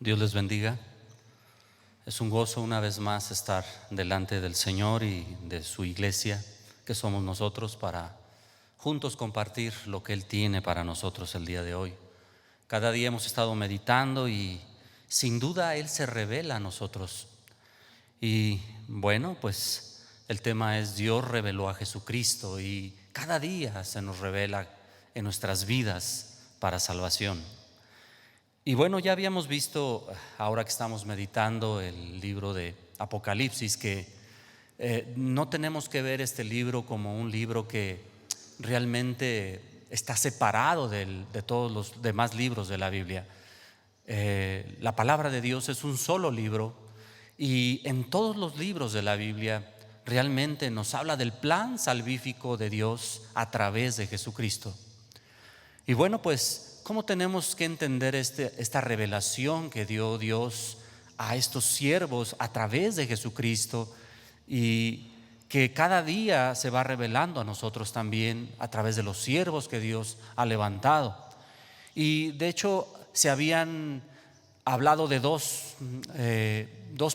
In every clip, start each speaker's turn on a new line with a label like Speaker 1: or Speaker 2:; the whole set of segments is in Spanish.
Speaker 1: Dios les bendiga. Es un gozo una vez más estar delante del Señor y de su iglesia, que somos nosotros, para juntos compartir lo que Él tiene para nosotros el día de hoy. Cada día hemos estado meditando y sin duda Él se revela a nosotros. Y bueno, pues el tema es: Dios reveló a Jesucristo, y cada día se nos revela en nuestras vidas para salvación. Y bueno, ya habíamos visto, ahora que estamos meditando el libro de Apocalipsis, que no tenemos que ver este libro como un libro que realmente está separado de todos los demás libros de la Biblia. La palabra de Dios es un solo libro, y en todos los libros de la Biblia realmente nos habla del plan salvífico de Dios a través de Jesucristo. Y bueno, pues, ¿cómo tenemos que entender esta revelación que dio Dios a estos siervos a través de Jesucristo, y que cada día se va revelando a nosotros también a través de los siervos que Dios ha levantado? Y de hecho se habían hablado de dos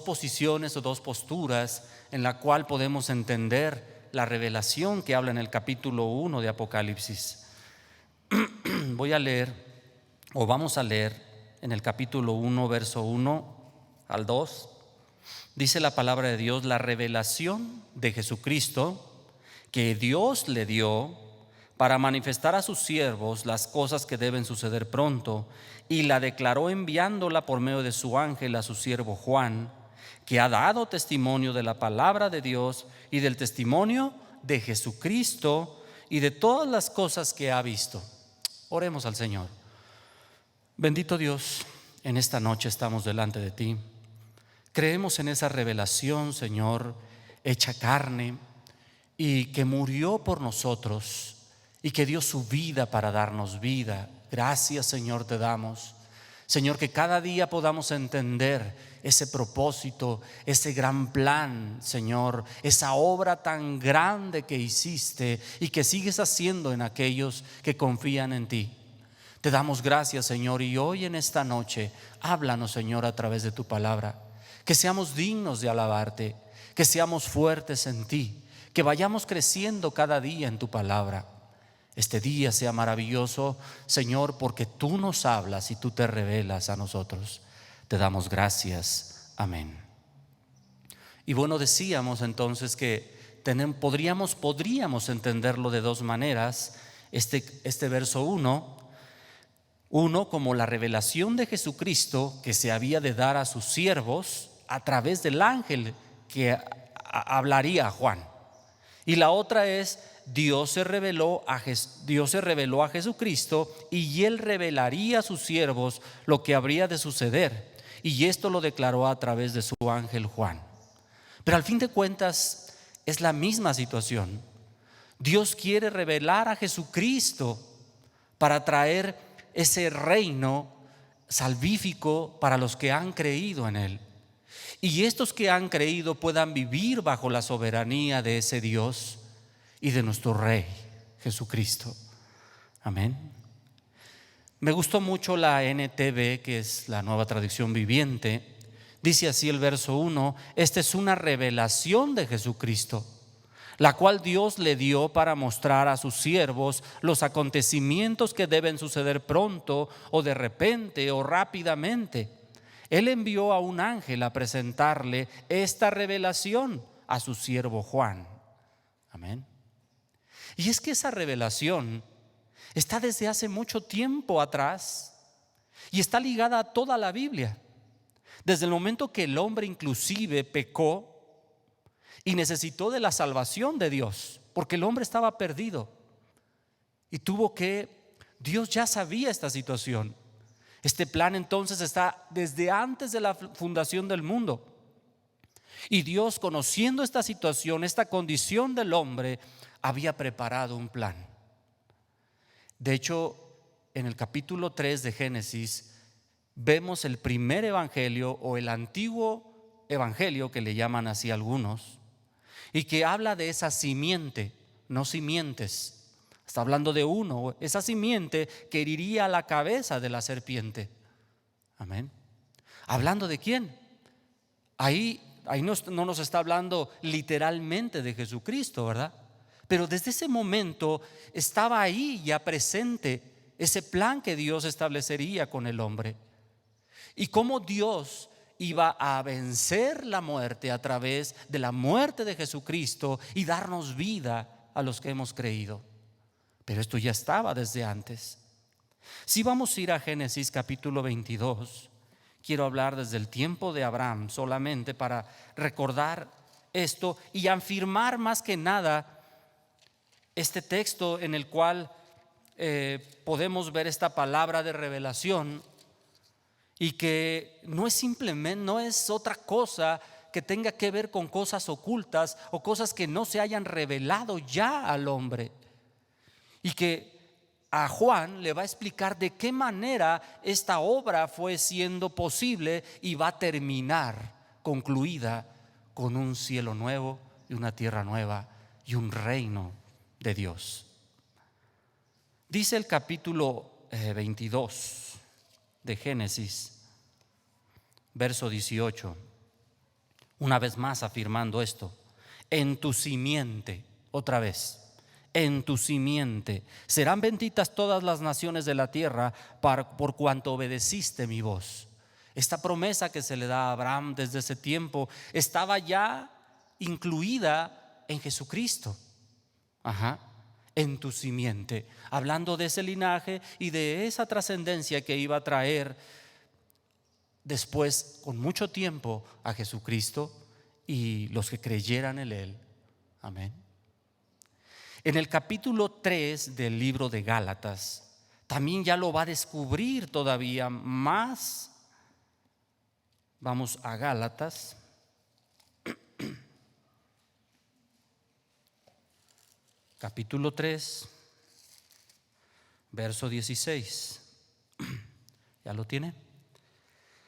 Speaker 1: posiciones o dos posturas en la cual podemos entender la revelación que habla en el capítulo 1 de Apocalipsis. Voy a leer, o vamos a leer en el capítulo 1, verso 1 al 2. Dice la palabra de Dios: la revelación de Jesucristo que Dios le dio para manifestar a sus siervos las cosas que deben suceder pronto, y la declaró enviándola por medio de su ángel a su siervo Juan, que ha dado testimonio de la palabra de Dios y del testimonio de Jesucristo y de todas las cosas que ha visto. Oremos al Señor. Bendito Dios, en esta noche estamos delante de ti. Creemos en esa revelación, Señor, hecha carne, y que murió por nosotros y que dio su vida para darnos vida. Gracias, Señor, te damos. Señor, que cada día podamos entender ese propósito, ese gran plan, Señor, esa obra tan grande que hiciste y que sigues haciendo en aquellos que confían en ti. Te damos gracias, Señor, y hoy en esta noche háblanos, Señor, a través de tu palabra. Que seamos dignos de alabarte, que seamos fuertes en ti, que vayamos creciendo cada día en tu palabra. Este día sea maravilloso, Señor, porque tú nos hablas y tú te revelas a nosotros. Te damos gracias. Amén. Y bueno, decíamos entonces que podríamos entenderlo de dos maneras. Este verso 1 como la revelación de Jesucristo que se había de dar a sus siervos a través del ángel que hablaría a Juan. Y la otra es: Dios se reveló a Jesucristo, y Él revelaría a sus siervos lo que habría de suceder, y esto lo declaró a través de su ángel Juan. Pero al fin de cuentas es la misma situación. Dios quiere revelar a Jesucristo para traer ese reino salvífico para los que han creído en Él, y estos que han creído puedan vivir bajo la soberanía de ese Dios y de nuestro Rey Jesucristo. Amén. Me gustó mucho la NTV, que es la Nueva Traducción Viviente. Dice así el verso 1: esta es una revelación de Jesucristo, la cual Dios le dio para mostrar a sus siervos los acontecimientos que deben suceder pronto, o de repente, o rápidamente. Él envió a un ángel a presentarle esta revelación a su siervo Juan. Amén. Y es que esa revelación está desde hace mucho tiempo atrás y está ligada a toda la Biblia. Desde el momento que el hombre inclusive pecó y necesitó de la salvación de Dios, porque el hombre estaba perdido y Dios ya sabía esta situación. Este plan entonces está desde antes de la fundación del mundo. Y Dios, conociendo esta situación, esta condición del hombre, había preparado un plan. De hecho, en el capítulo 3 de Génesis vemos el primer evangelio, o el antiguo evangelio, que le llaman así algunos, y que habla de esa simiente, no simientes. Está hablando de esa simiente que heriría la cabeza de la serpiente. Amén. ¿Hablando de quién? Ahí no nos está hablando literalmente de Jesucristo, ¿verdad? Pero desde ese momento estaba ahí ya presente ese plan que Dios establecería con el hombre. Y cómo Dios iba a vencer la muerte a través de la muerte de Jesucristo y darnos vida a los que hemos creído. Pero esto ya estaba desde antes. Si vamos a ir a Génesis capítulo 22, quiero hablar desde el tiempo de Abraham solamente para recordar esto y afirmar más que nada este texto en el cual podemos ver esta palabra de revelación, y que no es simplemente, no es otra cosa que tenga que ver con cosas ocultas o cosas que no se hayan revelado ya al hombre, y que a Juan le va a explicar de qué manera esta obra fue siendo posible y va a terminar concluida con un cielo nuevo y una tierra nueva y un reino de Dios. Dice el capítulo 22 de Génesis, verso 18, una vez más afirmando esto: en tu simiente, otra vez, en tu simiente serán benditas todas las naciones de la tierra por cuanto obedeciste mi voz. Esta promesa que se le da a Abraham desde ese tiempo estaba ya incluida en Jesucristo. En tu simiente, hablando de ese linaje y de esa trascendencia que iba a traer después, con mucho tiempo, a Jesucristo y los que creyeran en Él. Amén. En el capítulo 3 del libro de Gálatas también ya lo va a descubrir todavía más. Vamos a Gálatas capítulo 3, verso 16. ¿Ya lo tiene?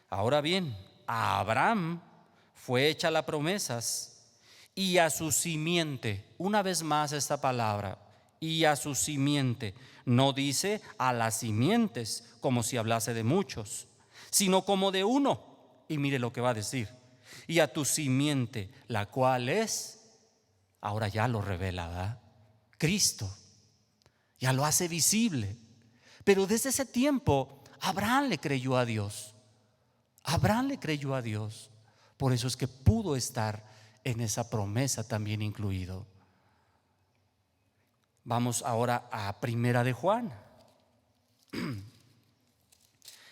Speaker 1: Ahora bien, a Abraham fue hecha la promesa, y a su simiente. Una vez más esta palabra, y a su simiente. No dice a las simientes como si hablase de muchos, sino como de uno. Y mire lo que va a decir: y a tu simiente, la cual es, ahora ya lo revela, ¿verdad? Cristo. Ya lo hace visible. Pero desde ese tiempo Abraham le creyó a Dios. Abraham le creyó a Dios. Por eso es que pudo estar en esa promesa también incluido. Vamos ahora a Primera de Juan.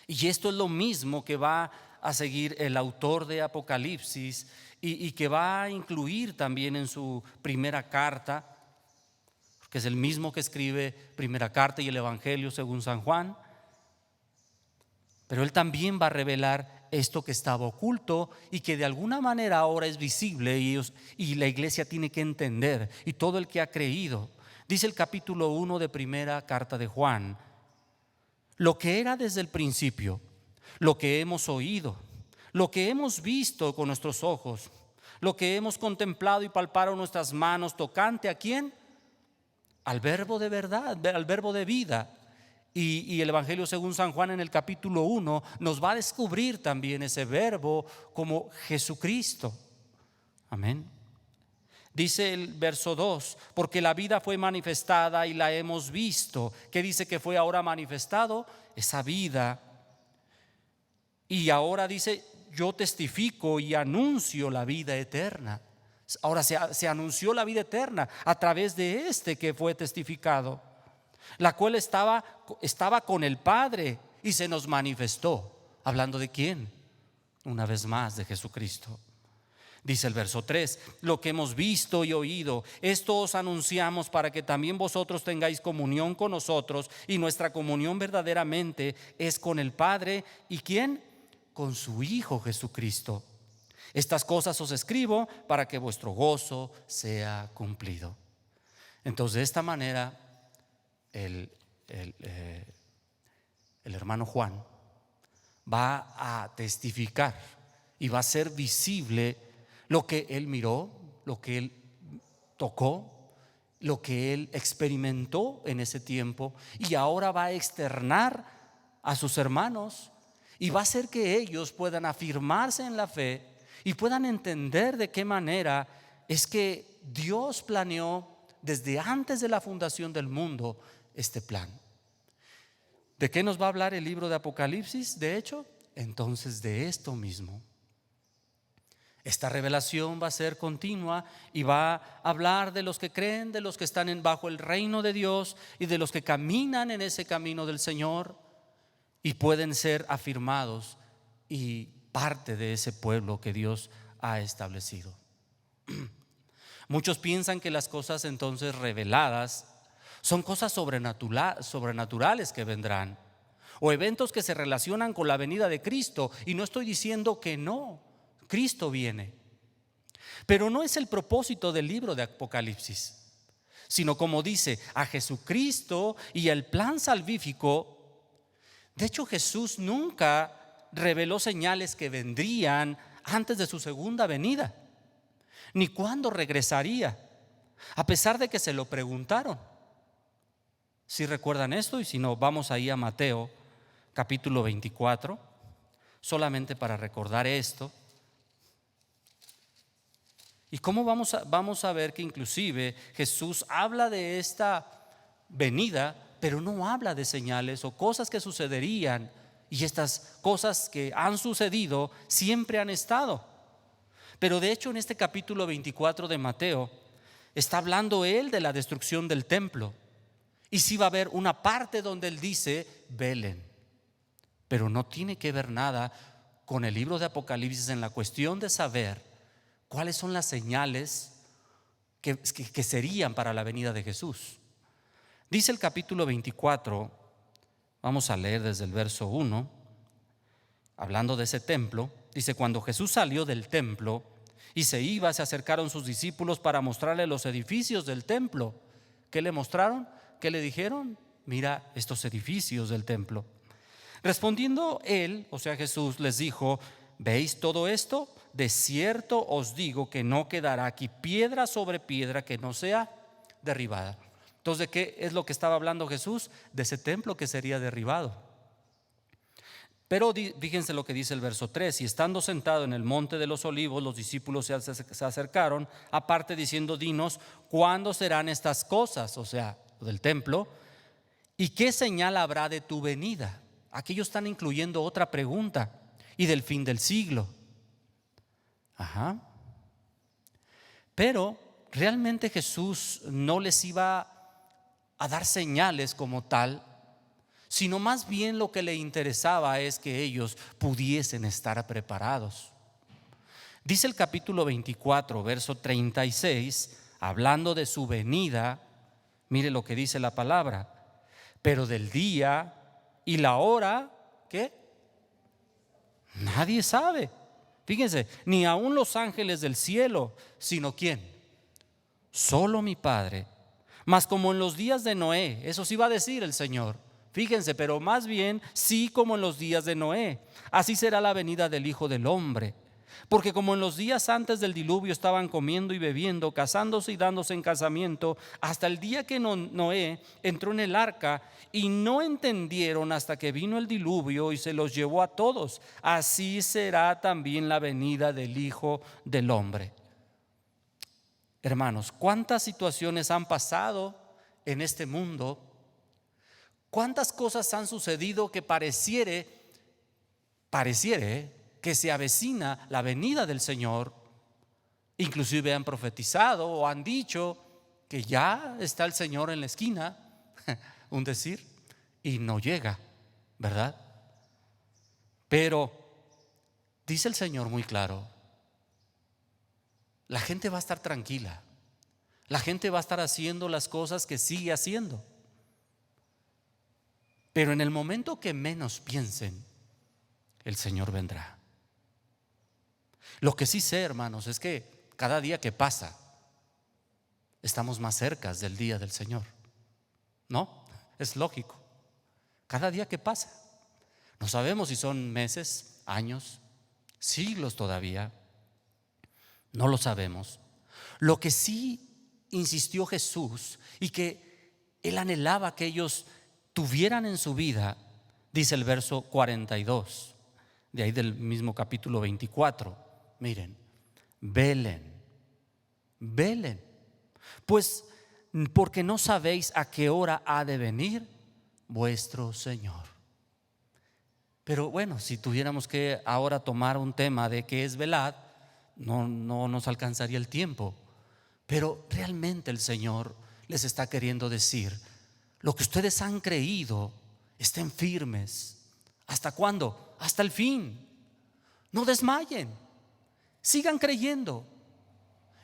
Speaker 1: Y esto es lo mismo que va a seguir el autor de Apocalipsis y que va a incluir también en su primera carta, porque es el mismo que escribe primera carta y el Evangelio según San Juan. Pero él también va a revelar esto que estaba oculto y que de alguna manera ahora es visible, y la iglesia tiene que entender, y todo el que ha creído. Dice el capítulo 1 de primera carta de Juan: lo que era desde el principio, lo que hemos oído, lo que hemos visto con nuestros ojos, lo que hemos contemplado y palpado nuestras manos, tocante ¿a quién? Al verbo de verdad, al verbo de vida. Y el Evangelio según San Juan en el capítulo 1 nos va a descubrir también ese verbo como Jesucristo. Amén. Dice el verso 2: porque la vida fue manifestada y la hemos visto. ¿Qué dice que fue ahora manifestado? Esa vida. Y ahora dice: yo testifico y anuncio la vida eterna. Ahora se anunció la vida eterna a través de este que fue testificado, la cual estaba con el Padre y se nos manifestó. ¿Hablando de quién? Una vez más, de Jesucristo. Dice el verso 3: lo que hemos visto y oído, esto os anunciamos para que también vosotros tengáis comunión con nosotros, y nuestra comunión verdaderamente es con el Padre. ¿Y quién? Con su Hijo Jesucristo. Estas cosas os escribo para que vuestro gozo sea cumplido. Entonces, de esta manera el hermano Juan va a testificar y va a ser visible lo que él miró, lo que él tocó, lo que él experimentó en ese tiempo, y ahora va a externar a sus hermanos, Y va a hacer que ellos puedan afirmarse en la fe y puedan entender de qué manera es que Dios planeó desde antes de la fundación del mundo este plan. ¿De qué nos va a hablar el libro de Apocalipsis? De hecho, entonces de esto mismo. Esta revelación va a ser continua y va a hablar de los que creen, de los que están bajo el reino de Dios y de los que caminan en ese camino del Señor y pueden ser afirmados y parte de ese pueblo que Dios ha establecido. Muchos piensan que las cosas entonces reveladas son cosas sobrenaturales que vendrán, o eventos que se relacionan con la venida de Cristo. Y no estoy diciendo que no, Cristo viene, pero no es el propósito del libro de Apocalipsis, sino, como dice, a Jesucristo y el plan salvífico. De hecho, Jesús nunca reveló señales que vendrían antes de su segunda venida, ni cuándo regresaría, a pesar de que se lo preguntaron. Si recuerdan esto, y si no, vamos ahí a Mateo capítulo 24, solamente para recordar esto. Y cómo vamos a ver que inclusive Jesús habla de esta venida, pero no habla de señales o cosas que sucederían. Y estas cosas que han sucedido siempre han estado. Pero de hecho en este capítulo 24 de Mateo está hablando él de la destrucción del templo. Y sí va a haber una parte donde él dice velen, pero no tiene que ver nada con el libro de Apocalipsis en la cuestión de saber cuáles son las señales que serían para la venida de Jesús. Dice el capítulo 24, vamos a leer desde el verso 1, hablando de ese templo. Dice: cuando Jesús salió del templo y se iba, se acercaron sus discípulos para mostrarle los edificios del templo. ¿Qué le mostraron? ¿Qué le dijeron? Mira estos edificios del templo. Respondiendo él, o sea Jesús, les dijo: ¿veis todo esto? De cierto os digo que no quedará aquí piedra sobre piedra que no sea derribada. Entonces, ¿de qué es lo que estaba hablando Jesús? De ese templo que sería derribado. Pero fíjense lo que dice el verso 3: y estando sentado en el monte de los olivos, los discípulos se acercaron aparte diciendo: dinos, ¿cuándo serán estas cosas? O sea, del templo. ¿Y qué señal habrá de tu venida? Aquí ellos están incluyendo otra pregunta: y del fin del siglo. Pero realmente Jesús no les iba a dar señales como tal, sino más bien lo que le interesaba es que ellos pudiesen estar preparados. Dice el capítulo 24, verso 36, hablando de su venida. Mire lo que dice la palabra: pero del día y la hora, ¿qué? Nadie sabe. Fíjense, ni aun los ángeles del cielo, sino ¿quién? Solo mi Padre. Mas como en los días de Noé, eso sí va a decir el Señor. Fíjense, pero más bien sí, como en los días de Noé, así será la venida del Hijo del Hombre. Porque como en los días antes del diluvio estaban comiendo y bebiendo, casándose y dándose en casamiento, hasta el día que Noé entró en el arca, y no entendieron hasta que vino el diluvio y se los llevó a todos, así será también la venida del Hijo del Hombre. Hermanos, ¿cuántas situaciones han pasado en este mundo? ¿Cuántas cosas han sucedido que pareciere que se avecina la venida del Señor? Inclusive han profetizado o han dicho que ya está el Señor en la esquina, un decir, y no llega, ¿verdad? Pero dice el Señor muy claro: la gente va a estar tranquila, la gente va a estar haciendo las cosas que sigue haciendo, pero en el momento que menos piensen, el Señor vendrá. Lo que sí sé, hermanos, es que cada día que pasa estamos más cerca del día del Señor, ¿no? Es lógico. Cada día que pasa, no sabemos si son meses, años, siglos todavía. No lo sabemos. Lo que sí insistió Jesús y que Él anhelaba que ellos tuvieran en su vida, dice el verso 42: de ahí del mismo capítulo 24. Miren, velen, velen, pues porque no sabéis a qué hora ha de venir vuestro Señor. Pero bueno, si tuviéramos que ahora tomar un tema de qué es velad, no nos alcanzaría el tiempo. Pero realmente el Señor les está queriendo decir: lo que ustedes han creído, estén firmes. ¿Hasta cuándo? Hasta el fin. No desmayen, sigan creyendo.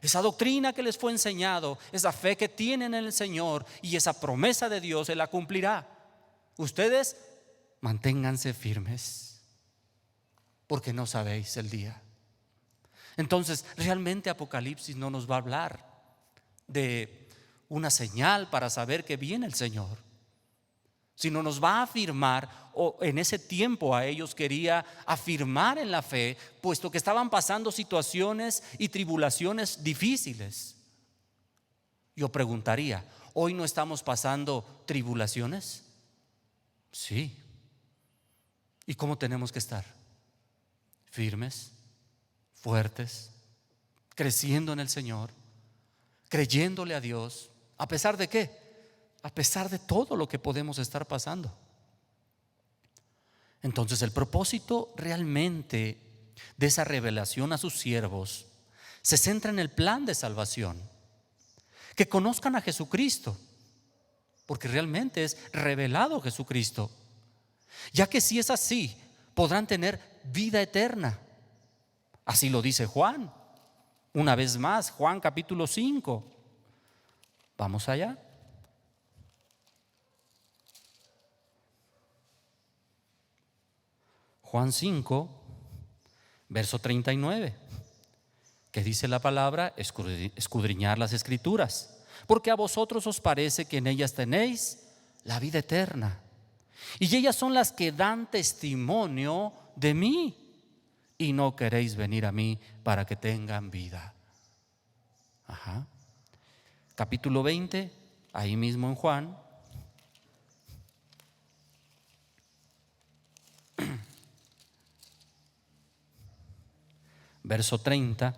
Speaker 1: Esa doctrina que les fue enseñado, esa fe que tienen en el Señor y esa promesa de Dios, Él la cumplirá. Ustedes manténganse firmes, porque no sabéis el día. Entonces, realmente Apocalipsis no nos va a hablar de una señal para saber que viene el Señor, sino nos va a afirmar, o en ese tiempo a ellos quería afirmar en la fe, puesto que estaban pasando situaciones y tribulaciones difíciles. Yo preguntaría, ¿hoy no estamos pasando tribulaciones? Sí. ¿Y cómo tenemos que estar? Firmes, fuertes, creciendo en el Señor, creyéndole a Dios. ¿A pesar de qué? A pesar de todo lo que podemos estar pasando. Entonces el propósito realmente de esa revelación a sus siervos se centra en el plan de salvación, que conozcan a Jesucristo, porque realmente es revelado Jesucristo, ya que si es así, podrán tener vida eterna. Así lo dice Juan, una vez más, Juan capítulo 5. Vamos allá. Juan 5, verso 39, que dice la palabra: escudriñar las escrituras, porque a vosotros os parece que en ellas tenéis la vida eterna, y ellas son las que dan testimonio de mí, y no queréis venir a mí para que tengan vida. Capítulo 20, ahí mismo en Juan. Verso 30.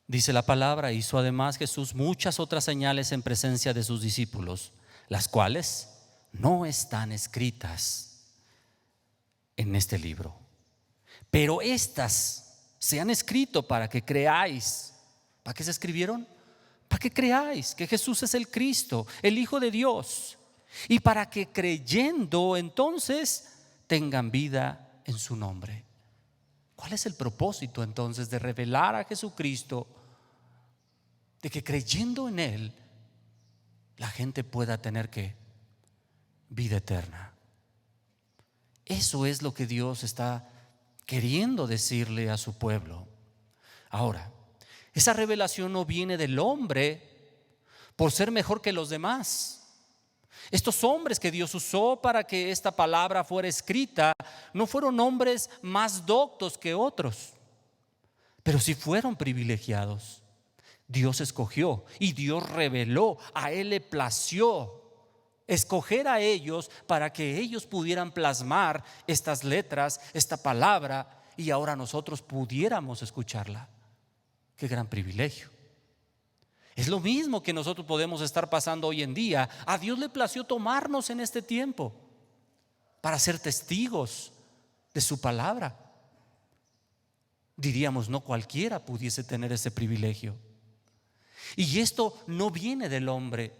Speaker 1: Dice la palabra: hizo además Jesús muchas otras señales en presencia de sus discípulos, las cuales no están escritas en este libro, pero estas se han escrito para que creáis. ¿Para qué se escribieron? Para que creáis que Jesús es el Cristo, el Hijo de Dios, y para que creyendo entonces tengan vida en su nombre. ¿Cuál es el propósito entonces de revelar a Jesucristo? De que creyendo en Él la gente pueda tener ¿qué? Vida eterna. Eso es lo que Dios está queriendo decirle a su pueblo. Ahora, esa revelación no viene del hombre por ser mejor que los demás. Estos hombres que Dios usó para que esta palabra fuera escrita no fueron hombres más doctos que otros, pero sí fueron privilegiados. Dios escogió y Dios reveló. A Él le plació escoger a ellos para que ellos pudieran plasmar estas letras, esta palabra, y ahora nosotros pudiéramos escucharla. Qué gran privilegio. Es lo mismo que nosotros podemos estar pasando hoy en día. A Dios le plació tomarnos en este tiempo para ser testigos de su palabra. Diríamos, no cualquiera pudiese tener ese privilegio. Y esto no viene del hombre,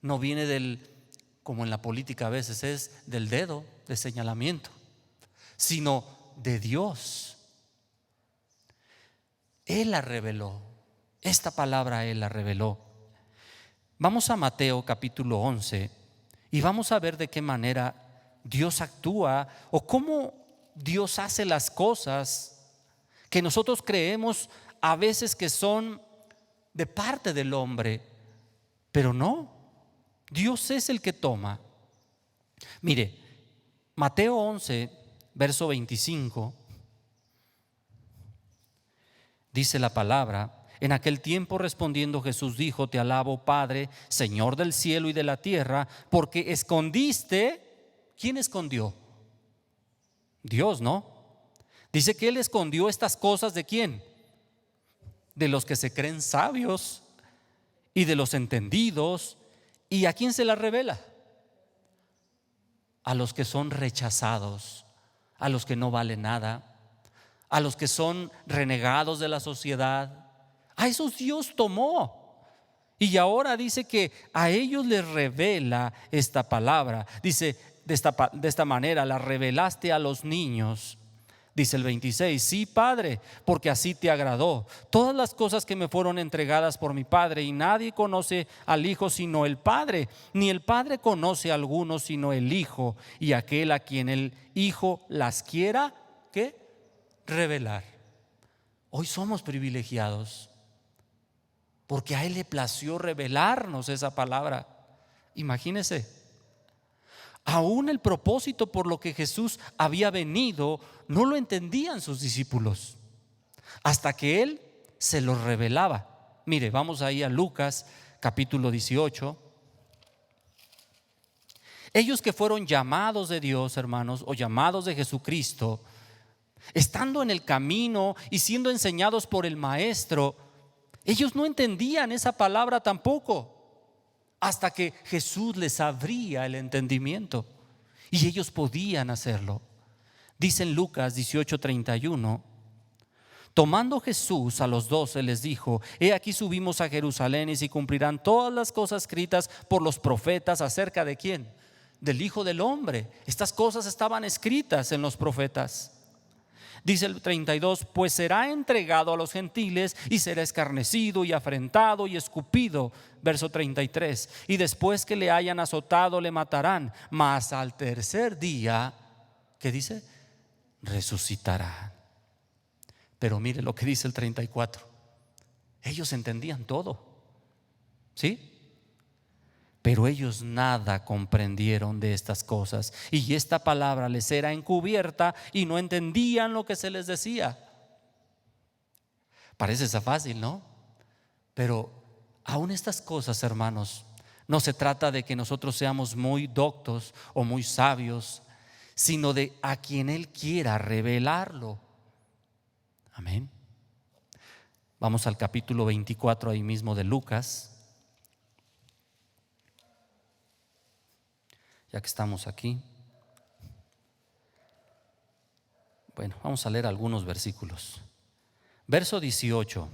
Speaker 1: no viene del, como en la política a veces es, del dedo de señalamiento, sino de Dios. Él la reveló. Esta palabra Él la reveló. Vamos a Mateo capítulo 11 y vamos a ver de qué manera Dios actúa o cómo Dios hace las cosas que nosotros creemos a veces que son de parte del hombre, pero no, Dios es el que toma. Mire, Mateo 11, verso 25, dice la palabra: En aquel tiempo respondiendo Jesús dijo: Te alabo, Padre, Señor del cielo y de la tierra, porque escondiste. ¿Quién escondió? Dios, ¿no? Dice que Él escondió estas cosas ¿de quién? De los que se creen sabios y de los entendidos. ¿Y a quién se las revela? A los que son rechazados, a los que no valen nada, a los que son renegados de la sociedad. A esos Dios tomó. Y ahora dice que a ellos les revela esta palabra. Dice de esta manera: la revelaste a los niños. Dice el 26: sí, Padre, porque así te agradó. Todas las cosas que me fueron entregadas por mi Padre, y nadie conoce al Hijo sino el Padre, ni el Padre conoce a alguno sino el Hijo, y aquel a quien el Hijo las quiera, ¿qué? Revelar. Hoy somos privilegiados porque a Él le plació revelarnos esa palabra. Imagínese, aún el propósito por lo que Jesús había venido no lo entendían sus discípulos hasta que Él se los revelaba. Mire, vamos ahí a Lucas capítulo 18. Ellos que fueron llamados de Dios, hermanos, o llamados de Jesucristo, estando en el camino y siendo enseñados por el Maestro, ellos no entendían esa palabra tampoco, hasta que Jesús les abría el entendimiento y ellos podían hacerlo. Dice en Lucas 18:31: tomando Jesús a los 12 les dijo: he aquí subimos a Jerusalén, y se cumplirán todas las cosas escritas por los profetas acerca de ¿quién? Del Hijo del Hombre. Estas cosas estaban escritas en los profetas. Dice el 32: pues será entregado a los gentiles y será escarnecido y afrentado y escupido. Verso 33: y después que le hayan azotado le matarán, mas al tercer día, ¿qué dice? Resucitará. Pero mire lo que dice el 34: ellos entendían todo, ¿sí? Pero ellos nada comprendieron de estas cosas, y esta palabra les era encubierta y no entendían lo que se les decía. Parece fácil, ¿no? Pero aún estas cosas, hermanos, no se trata de que nosotros seamos muy doctos o muy sabios, sino de a quien Él quiera revelarlo. Amén. Vamos al capítulo 24 ahí mismo de Lucas. Ya que estamos aquí, bueno, vamos a leer algunos versículos. Verso 18,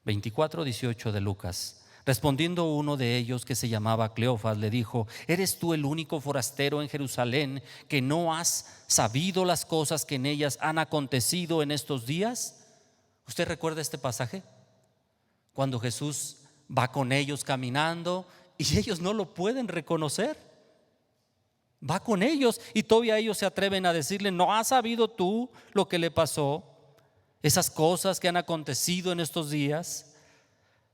Speaker 1: 24:18 de Lucas. Respondiendo uno de ellos, que se llamaba Cleofas, le dijo: ¿eres tú el único forastero en Jerusalén que no has sabido las cosas que en ellas han acontecido en estos días? ¿Usted recuerda este pasaje? Cuando Jesús va con ellos caminando y ellos no lo pueden reconocer. Va con ellos y todavía ellos se atreven a decirle: ¿no has sabido tú lo que le pasó? Esas cosas que han acontecido en estos días.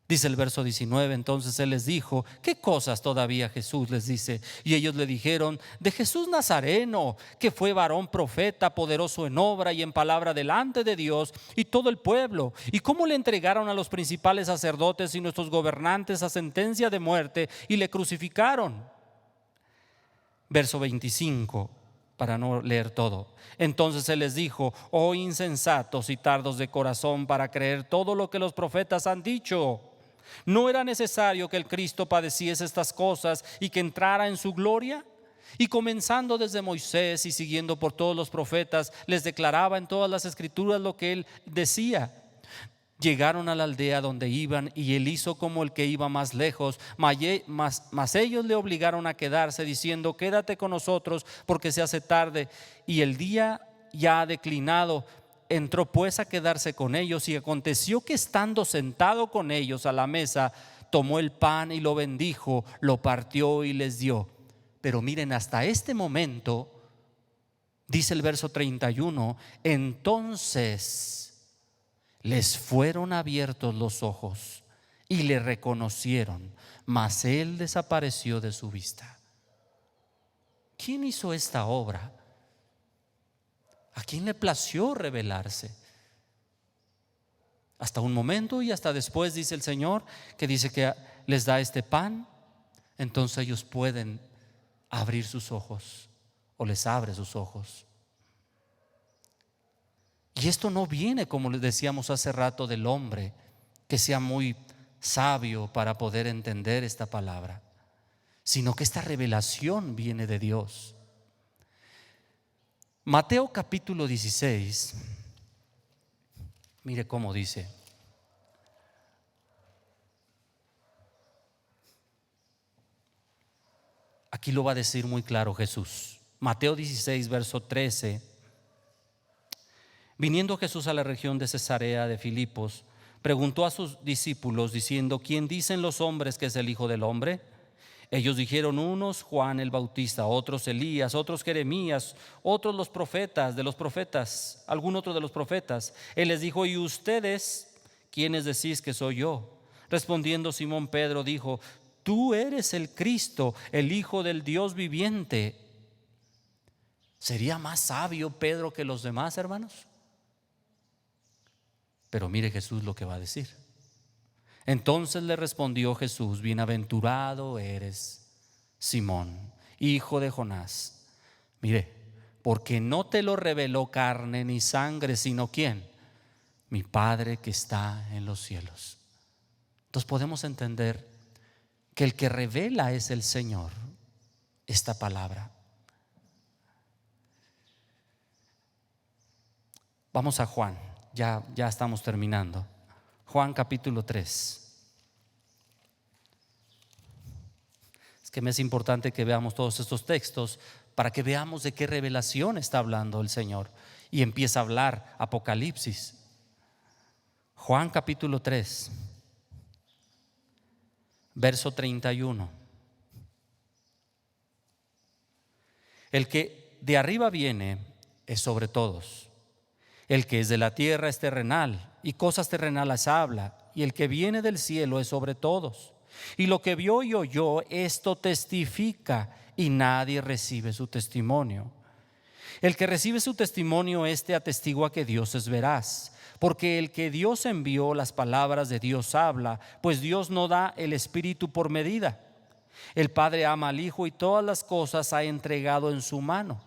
Speaker 1: Dice el verso 19: entonces Él les dijo: ¿qué cosas todavía? Jesús les dice. Y ellos le dijeron: de Jesús Nazareno, que fue varón profeta, poderoso en obra y en palabra delante de Dios y todo el pueblo, y cómo le entregaron a los principales sacerdotes y nuestros gobernantes a sentencia de muerte y le crucificaron. Verso 25, para no leer todo. Entonces Él les dijo: oh insensatos y tardos de corazón para creer todo lo que los profetas han dicho. ¿No era necesario que el Cristo padeciese estas cosas y que entrara en su gloria? Y comenzando desde Moisés y siguiendo por todos los profetas, les declaraba en todas las escrituras lo que Él decía. Llegaron a la aldea donde iban, y Él hizo como el que iba más lejos, mas ellos le obligaron a quedarse, diciendo: quédate con nosotros, porque se hace tarde y el día ya ha declinado. Entró pues a quedarse con ellos, y aconteció que estando sentado con ellos a la mesa, tomó el pan y lo bendijo, lo partió y les dio. Pero miren, hasta este momento, dice el verso 31, entonces les fueron abiertos los ojos y le reconocieron, mas Él desapareció de su vista. ¿Quién hizo esta obra? ¿A quién le plació revelarse? hasta un momento y hasta después, dice el Señor, que dice que les da este pan, entonces ellos pueden abrir sus ojos o les abre sus ojos. Y esto no viene, como les decíamos hace rato, del hombre que sea muy sabio para poder entender esta palabra, sino que esta revelación viene de Dios. Mateo capítulo 16, mire cómo dice. Aquí lo va a decir muy claro Jesús. Mateo 16, verso 13. Viniendo Jesús a la región de Cesarea de Filipos, preguntó a sus discípulos diciendo: ¿quién dicen los hombres que es el Hijo del Hombre? Ellos dijeron: unos Juan el Bautista, otros Elías, otros Jeremías, otros los profetas de los profetas, algún otro de los profetas. Él les dijo: ¿y ustedes quiénes decís que soy yo? Respondiendo Simón Pedro dijo: tú eres el Cristo, el Hijo del Dios viviente. ¿Sería más sabio Pedro que los demás, hermanos? Pero mire Jesús lo que va a decir. Entonces le respondió Jesús: bienaventurado eres, Simón, hijo de Jonás. Mire, porque no te lo reveló carne ni sangre, sino ¿quién? Mi Padre que está en los cielos. Entonces podemos entender que el que revela es el Señor esta palabra. Vamos a Juan, ya estamos terminando. Juan capítulo 3. Es que me es importante que veamos todos estos textos para que veamos de qué revelación está hablando el Señor. Y empieza a hablar Apocalipsis. Juan capítulo 3, verso 31. El que de arriba viene es sobre todos. El que es de la tierra es terrenal, y cosas terrenales habla, y el que viene del cielo es sobre todos. Y lo que vio y oyó, esto testifica, y nadie recibe su testimonio. El que recibe su testimonio, este atestigua que Dios es veraz, porque el que Dios envió, las palabras de Dios habla, pues Dios no da el Espíritu por medida. El Padre ama al Hijo y todas las cosas ha entregado en su mano.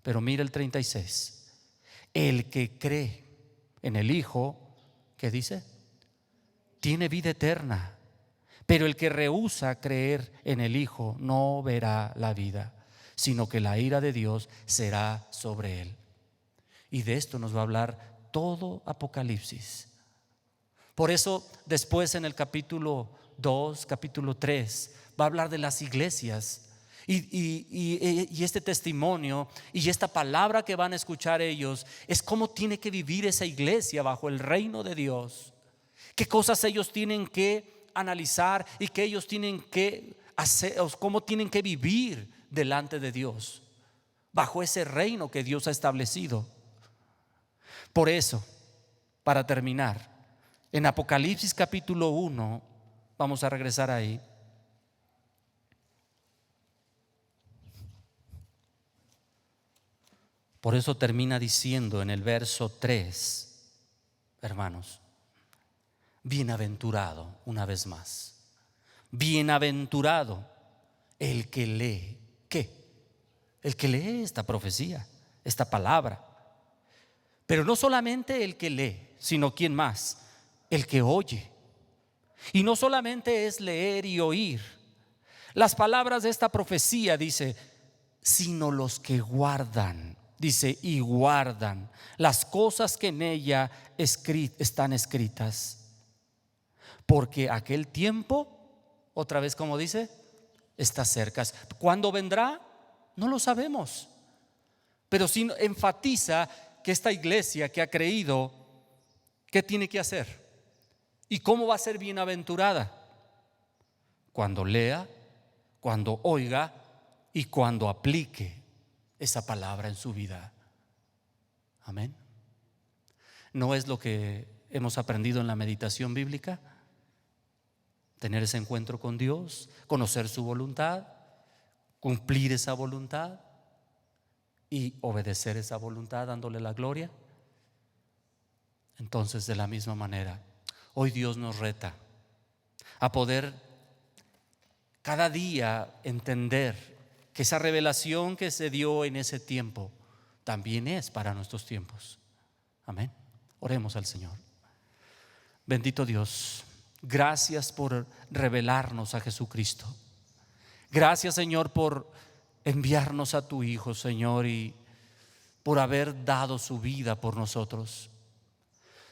Speaker 1: Pero mira el 36. El que cree en el Hijo, ¿qué dice? Tiene vida eterna. Pero el que rehúsa creer en el Hijo no verá la vida, sino que la ira de Dios será sobre él. Y de esto nos va a hablar todo Apocalipsis. Por eso después en el capítulo 2, capítulo 3, va a hablar de las iglesias. Y este testimonio y esta palabra que van a escuchar ellos es cómo tiene que vivir esa iglesia bajo el reino de Dios. Qué cosas ellos tienen que analizar y qué ellos tienen que hacer, cómo tienen que vivir delante de Dios bajo ese reino que Dios ha establecido. Por eso, para terminar, en Apocalipsis capítulo 1, vamos a regresar ahí. Por eso termina diciendo en el verso 3, hermanos, bienaventurado, una vez más, bienaventurado el que lee. ¿Qué? El que lee esta profecía, esta palabra. Pero no solamente el que lee, sino ¿quién más? El que oye. Y no solamente es leer y oír las palabras de esta profecía, dice, sino los que guardan. Dice, y guardan las cosas que en ella están escritas. Porque aquel tiempo, otra vez como dice, está cerca. ¿Cuándo vendrá? No lo sabemos. Pero sí enfatiza que esta iglesia que ha creído, ¿qué tiene que hacer? ¿Y cómo va a ser bienaventurada? Cuando lea, cuando oiga y cuando aplique esa palabra en su vida. Amén. ¿No es lo que hemos aprendido en la meditación bíblica? Tener ese encuentro con Dios, conocer su voluntad, cumplir esa voluntad y obedecer esa voluntad dándole la gloria. Entonces, de la misma manera, hoy Dios nos reta a poder cada día entender que esa revelación que se dio en ese tiempo también es para nuestros tiempos. Amén. Oremos al Señor. Bendito Dios, gracias por revelarnos a Jesucristo. Gracias, Señor, por enviarnos a tu Hijo, Señor, y por haber dado su vida por nosotros.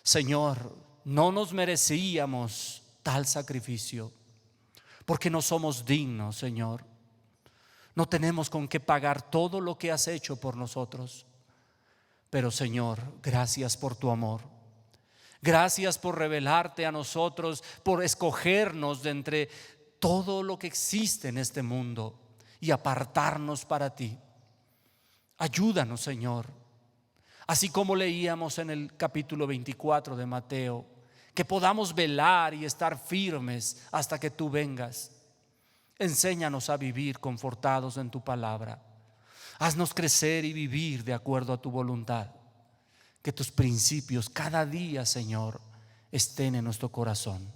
Speaker 1: Señor, no nos merecíamos tal sacrificio, porque no somos dignos, Señor. No tenemos con qué pagar todo lo que has hecho por nosotros. Pero, Señor, gracias por tu amor. Gracias por revelarte a nosotros, por escogernos de entre todo lo que existe en este mundo y apartarnos para ti. Ayúdanos, Señor, así como leíamos en el capítulo 24 de Mateo, que podamos velar y estar firmes hasta que tú vengas. Enséñanos a vivir confortados en tu palabra. Haznos crecer y vivir de acuerdo a tu voluntad. Que tus principios cada día, Señor, estén en nuestro corazón.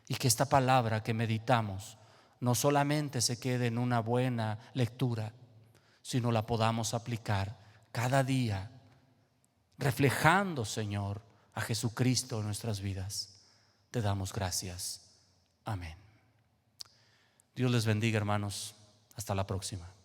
Speaker 1: Y que esta palabra que meditamos no solamente se quede en una buena lectura, sino la podamos aplicar cada día, reflejando, Señor, a Jesucristo en nuestras vidas. Te damos gracias. Amén. Dios les bendiga, hermanos. Hasta la próxima.